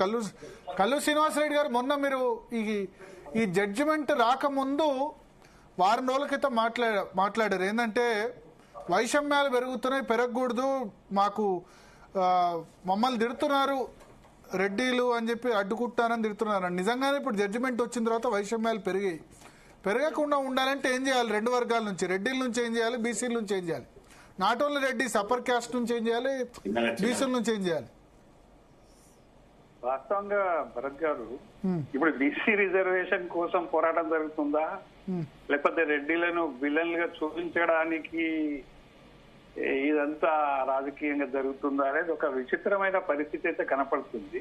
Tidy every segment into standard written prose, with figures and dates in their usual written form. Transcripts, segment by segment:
కల్లూరు కల్లూరు శ్రీనివాసరెడ్డి గారు, మొన్న మీరు ఈ జడ్జిమెంట్ రాకముందు వారం రోజుల క్రితం మాట్లాడారు. ఏంటంటే వైషమ్యాలు పెరుగుతున్నాయి, పెరగకూడదు, మాకు మమ్మల్ని తిడుతున్నారు రెడ్డిలు అని చెప్పి, అడ్డుకుంటారని తిడుతున్నారు. నిజంగానే ఇప్పుడు జడ్జిమెంట్ వచ్చిన తర్వాత వైషమ్యాలు పెరగకుండా ఉండాలంటే ఏం చేయాలి? రెండు వర్గాల నుంచి, రెడ్డిల నుంచి ఏం చేయాలి, బీసీల నుంచి ఏం చేయాలి? Not only Reddys, upper caste నుంచి ఏం చేయాలి, బీసీల నుంచి ఏం చేయాలి? వాస్తవంగా భరత్ గారు, ఇప్పుడు బీసీ రిజర్వేషన్ కోసం పోరాటం జరుగుతుందా, లేకపోతే రెడ్డిలను విలన్లుగా చూపించడానికి ఇదంతా రాజకీయంగా జరుగుతుందా అనేది ఒక విచిత్రమైన పరిస్థితి అయితే కనపడుతుంది.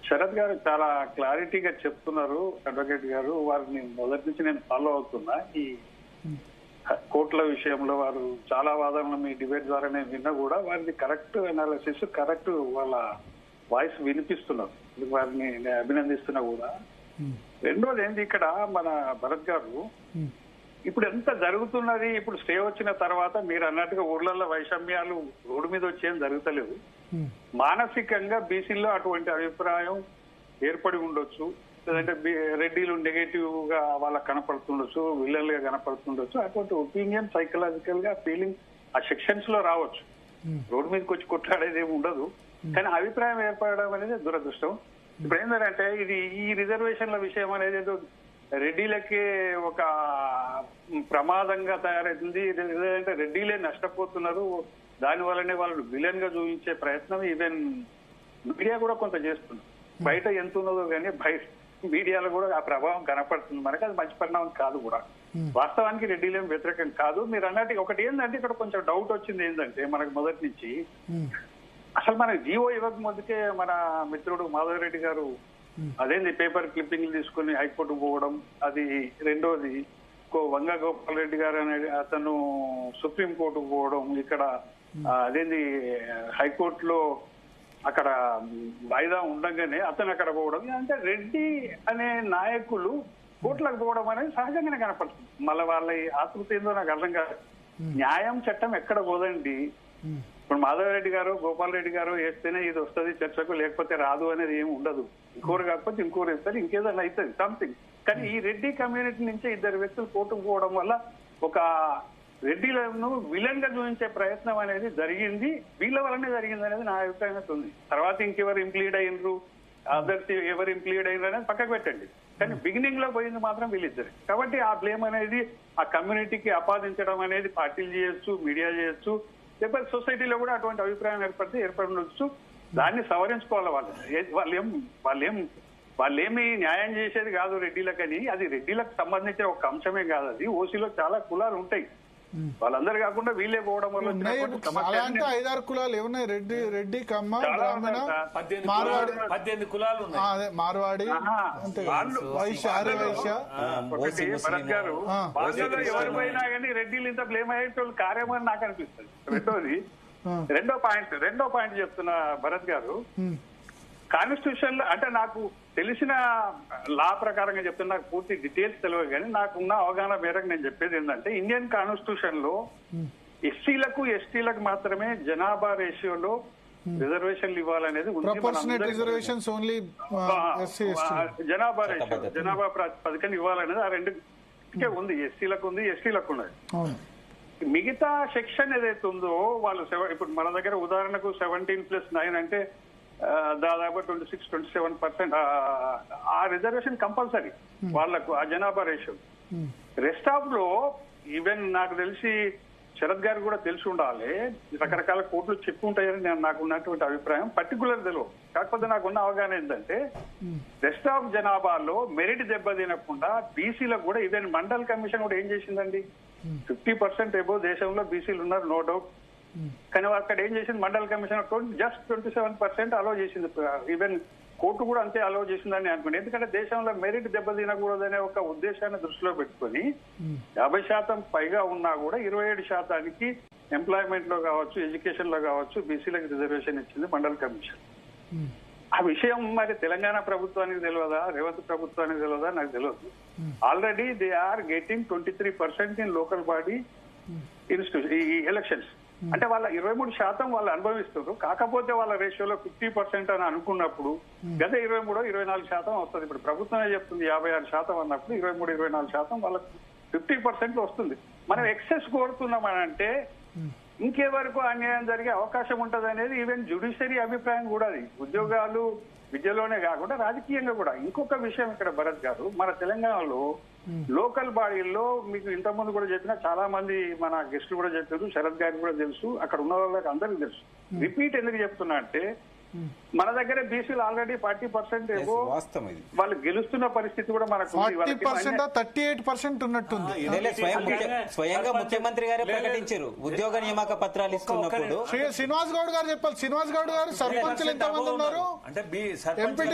శరత్ గారు చాలా క్లారిటీగా చెప్తున్నారు. అడ్వకేట్ గారు, వారిని మొదటి నుంచి నేను ఫాలో అవుతున్నా. ఈ కోర్టుల విషయంలో వారు చాలా వాదనలు మీ డిబేట్ ద్వారా నేను విన్నా కూడా వారిది కరెక్ట్ అనాలిసిస్, కరెక్ట్ వాళ్ళ వాయిస్ వినిపిస్తున్నారు. వారిని నేను అభినందిస్తున్నా కూడా. రెండోది ఏంటి, ఇక్కడ మన భరత్ గారు, ఇప్పుడు ఎంత జరుగుతున్నది, ఇప్పుడు స్టే వచ్చిన తర్వాత మీరు అన్నట్టుగా ఊర్లలో వైషమ్యాలు రోడ్డు మీద వచ్చేం జరుగుతలేవు. మానసికంగా బీసీల్లో అటువంటి అభిప్రాయం ఏర్పడి ఉండొచ్చు, లేదంటే రెడ్డిలు నెగటివ్ గా వాళ్ళకి కనపడుతుండొచ్చు, విలన్లుగా కనపడుతుండొచ్చు. అటువంటి ఒపీనియన్ సైకలాజికల్ గా ఫీలింగ్ ఆ సెక్షన్స్ లో రావచ్చు. రోడ్డు మీదకి వచ్చి కొట్లాడేది ఏమి ఉండదు, కానీ అభిప్రాయం ఏర్పడడం అనేది దురదృష్టం. ఇప్పుడు ఏంటంటే ఈ రిజర్వేషన్ల విషయం అనేది ఏదో రెడ్డిలకే ఒక ప్రమాదంగా తయారైంది, లేదంటే రెడ్డిలే నష్టపోతున్నారు, దాని వల్లనే వాళ్ళు విలన్ గా చూపించే ప్రయత్నం ఈవెన్ మీడియా కూడా కొంత చేస్తుంది. బయట ఎంత ఉన్నదో కానీ బయట మీడియాలో కూడా ఆ ప్రభావం కనపడుతుంది. మనకి అది మంచి పరిణామం కాదు కూడా. వాస్తవానికి రెడ్డిలేం వ్యతిరేకం కాదు. మీరు అన్నట్టు ఒకటి ఏంటంటే ఇక్కడ కొంచెం డౌట్ వచ్చింది. ఏంటంటే మనకు మొదటి నుంచి అసలు మనకు జీవో ఇవ్వక ముందుకే మన మిత్రుడు మాధవ్ రెడ్డి గారు అదేంది పేపర్ క్లిప్పింగ్లు తీసుకుని హైకోర్టు పోవడం, అది రెండోది వంగ గోపాల్ రెడ్డి గారు అనే అతను సుప్రీం కోర్టుకు పోవడం, ఇక్కడ అదేంది హైకోర్టులో అక్కడ వాయిదా ఉండగానే అతను అక్కడ పోవడం, అంటే రెడ్డి అనే నాయకులు కోర్టులకు పోవడం అనేది సహజంగానే కనపడుతుంది. మళ్ళీ వాళ్ళ ఆతృత ఏందో నాకు అర్థం కాదు. న్యాయం చట్టం ఎక్కడ పోదండి. ఇప్పుడు మాధవ్ రెడ్డి గారు గోపాల్ రెడ్డి గారు వేస్తేనే ఇది వస్తుంది చర్చకు, లేకపోతే రాదు అనేది ఏమి ఉండదు. ఇంకోరు కాకపోతే ఇంకోరు వేస్తారు, ఇంకేదైనా అవుతుంది సంథింగ్. కానీ ఈ రెడ్డి కమ్యూనిటీ నుంచే ఇద్దరు వ్యక్తులు కోర్టుకు పోవడం వల్ల ఒక రెడ్డిలను విలన్ గా చూపించే ప్రయత్నం అనేది జరిగింది. వీళ్ళ వల్లనే జరిగింది అనేది నా అభిప్రాయం ఉంది. తర్వాత ఇంకెవరు ఇంప్లీడ్ అయినరు, అదర్స్ ఎవరు ఇంప్లీడ్ అయినరు అనేది పక్కకు పెట్టండి. కానీ బిగినింగ్ లో పోయింది మాత్రం వీళ్ళిద్దరు. కాబట్టి ఆ బ్లేమ్ అనేది ఆ కమ్యూనిటీకి ఆపాదించడం అనేది పార్టీలు చేయొచ్చు, మీడియా చేయొచ్చు, లేకపోతే సొసైటీలో కూడా అటువంటి అభిప్రాయం ఏర్పడి ఉండొచ్చు. దాన్ని సవరించుకోవాలి. వాళ్ళేమి న్యాయం చేసేది కాదు రెడ్డిలకని. అది రెడ్డిలకు సంబంధించిన ఒక అంశమే కాదు. అది ఓసీలో చాలా కులాలు ఉంటాయి. వాళ్ళందరూ కాకుండా వీళ్ళే పోవడం వల్ల 5-6 కులాలు ఏమున్నాయి. రెడ్డి కమ్మ, బ్రాహ్మణ, మార్వాడి, 18 కులాలు ఉన్నాయి. మార్వాడి, వైశ్య, ఆర్యవైశ్య. భరత్ గారు, వాళ్ళలో ఎవరు పోయినా కానీ రెడ్డిలు ఇంత బ్లేమ్ అయ్యేటోళ్ళు కార్యమని నాకు అనిపిస్తుంది. రెండో పాయింట్ చెప్తున్నా భరత్ గారు, కాన్స్టిట్యూషన్ లో అంటే నాకు తెలిసిన లా ప్రకారంగా చెప్తున్నా, నాకు పూర్తి డీటెయిల్స్ తెలియదు కానీ నాకున్న అవగాహన మేరకు నేను చెప్పేది ఏంటంటే, ఇండియన్ కాన్స్టిట్యూషన్ లో ఎస్సీలకు ఎస్టీలకు మాత్రమే జనాభా రేషియోలో రిజర్వేషన్లు ఇవ్వాలనేది ఉంది. జనాభా రేషియో, జనాభా ప్రాతిపదికన ఇవ్వాలనేది ఆ రెండుకే ఉంది. ఎస్సీలకు ఉంది, ఎస్టీలకు ఉన్నది. మిగతా సెక్షన్ ఏదైతే ఉందో వాళ్ళు ఇప్పుడు మన దగ్గర ఉదాహరణకు 17+9 అంటే దాదాపు 26-27% ఆ రిజర్వేషన్ కంపల్సరీ వాళ్లకు, ఆ జనాభా రేషియో. రెస్ట్ ఆఫ్ లో ఈవెన్ నాకు తెలిసి శరత్ గారు కూడా తెలిసి ఉండాలి, రకరకాల కోర్టులు చెప్పి ఉంటాయని నాకు ఉన్నటువంటి అభిప్రాయం. పర్టికులర్ తెలియదు, కాకపోతే నాకున్న అవగాహన ఏంటంటే రెస్ట్ ఆఫ్ జనాభాలో మెరిట్ దెబ్బతినకుండా బీసీలకు కూడా ఈవెన్ మండల్ కమిషన్ కూడా ఏం చేసిందండి, 50% ఎబో దేశంలో బీసీలు ఉన్నారు, నో డౌట్. కానీ అక్కడ ఏం చేసింది, మండల్ కమిషన్ జస్ట్ 27% అలో చేసింది. ఈవెన్ కోర్టు కూడా అంతే అలో చేసిందని అనుకోండి. ఎందుకంటే దేశంలో మెరిట్ దెబ్బతినకూడదనే ఒక ఉద్దేశాన్ని దృష్టిలో పెట్టుకుని 50% పైగా ఉన్నా కూడా 27% ఎంప్లాయ్మెంట్ లో కావచ్చు, ఎడ్యుకేషన్ లో కావచ్చు బీసీలకు రిజర్వేషన్ ఇచ్చింది మండల్ కమిషన్. ఆ విషయం మరి తెలంగాణ ప్రభుత్వానికి తెలియదా, రేవంత్ ప్రభుత్వానికి తెలియదా నాకు తెలియదు. Already they are getting 23% in local body institution ఈ ఎలక్షన్స్. అంటే వాళ్ళ 23% వాళ్ళు అనుభవిస్తున్నారు. కాకపోతే వాళ్ళ రేషియోలో 50% అని అనుకున్నప్పుడు గత 23-24% వస్తుంది. ఇప్పుడు ప్రభుత్వమే చెప్తుంది 56% అన్నప్పుడు 23-24% వాళ్ళకు 50% వస్తుంది. మనం ఎక్సెస్ కోరుతున్నామని అంటే ఇంకే వరకు అన్యాయం జరిగే అవకాశం ఉంటది అనేది ఈవెన్ జ్యుడిషియరీ అభిప్రాయం కూడా. అది ఉద్యోగాలు విద్యలోనే కాకుండా రాజకీయంగా కూడా. ఇంకొక విషయం ఇక్కడ భరత్ గారు, మన తెలంగాణలో లోకల్ బాడీల్లో మీకు ఇంతకుముందు కూడా చెప్పిన చాలా మంది మన గెస్టులు కూడా చెప్పారు, శరత్ గారికి కూడా తెలుసు, అక్కడ ఉన్న వాళ్ళకి అందరికీ తెలుసు. రిపీట్ ఎందుకు చెప్తున్నా అంటే మన దగ్గర బీసీలు ఆల్రెడీ 40% ఏవో వాళ్ళు గెలుస్తున్న పరిస్థితి కూడా మనకు 40% 38% ఉన్నట్టుంది. స్వయంగా ముఖ్యమంత్రి గారే ప్రకటించారు ఉద్యోగ నియామక పత్రాలు ఇస్తున్నప్పుడు. శ్రీనివాస్ గౌడ్ గారు చెప్పాలి. శ్రీనివాస్ గౌడ్ గారు సర్పంచులు ఎంతమంది ఉన్నారు, ఎంపీటీ